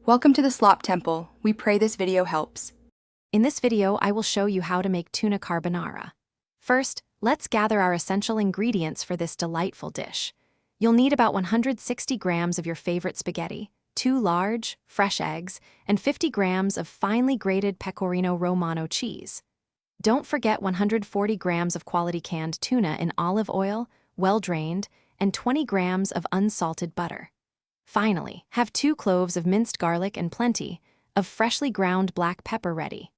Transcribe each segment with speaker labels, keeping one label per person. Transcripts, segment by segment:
Speaker 1: Welcome to the Slop Temple. We pray this video helps.
Speaker 2: In this video, I will show you how to make tuna carbonara. First, let's gather our essential ingredients for this delightful dish. You'll need about 160 grams of your favorite spaghetti, 2 large, fresh eggs, and 50 grams of finely grated pecorino romano cheese. Don't forget 140 grams of quality canned tuna in olive oil, well-drained, and 20 grams of unsalted butter. Finally, have 2 cloves of minced garlic and plenty of freshly ground black pepper ready.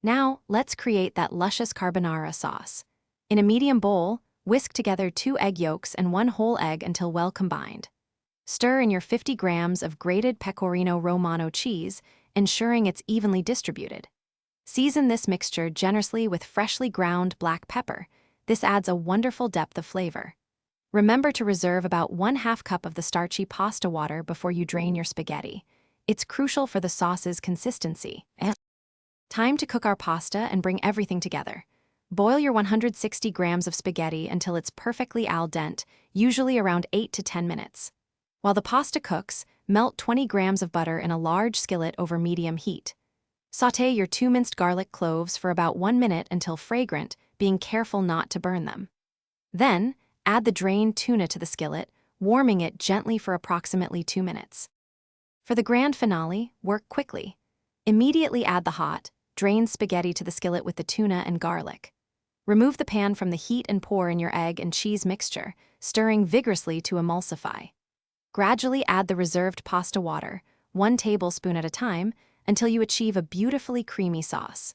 Speaker 2: Now, let's create that luscious carbonara sauce. In a medium bowl, whisk together 2 egg yolks and 1 whole egg until well combined. Stir in your 50 grams of grated pecorino romano cheese, ensuring it's evenly distributed. Season this mixture generously with freshly ground black pepper. This adds a wonderful depth of flavor. Remember to reserve about 1/2 cup of the starchy pasta water before you drain your spaghetti. It's crucial for the sauce's consistency. Time to cook our pasta and bring everything together. Boil your 160 grams of spaghetti until it's perfectly al dente, usually around 8 to 10 minutes. While the pasta cooks, melt 20 grams of butter in a large skillet over medium heat. Sauté your 2 minced garlic cloves for about 1 minute until fragrant, being careful not to burn them. Then, add the drained tuna to the skillet, warming it gently for approximately 2 minutes. For the grand finale, work quickly. Immediately add the hot, drained spaghetti to the skillet with the tuna and garlic. Remove the pan from the heat and pour in your egg and cheese mixture, stirring vigorously to emulsify. Gradually add the reserved pasta water, 1 tablespoon at a time, until you achieve a beautifully creamy sauce.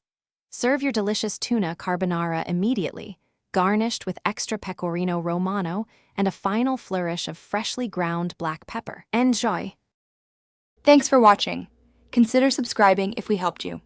Speaker 2: Serve your delicious tuna carbonara immediately, garnished with extra pecorino romano and a final flourish of freshly ground black pepper. Enjoy!
Speaker 1: Thanks for watching. Consider subscribing if we helped you.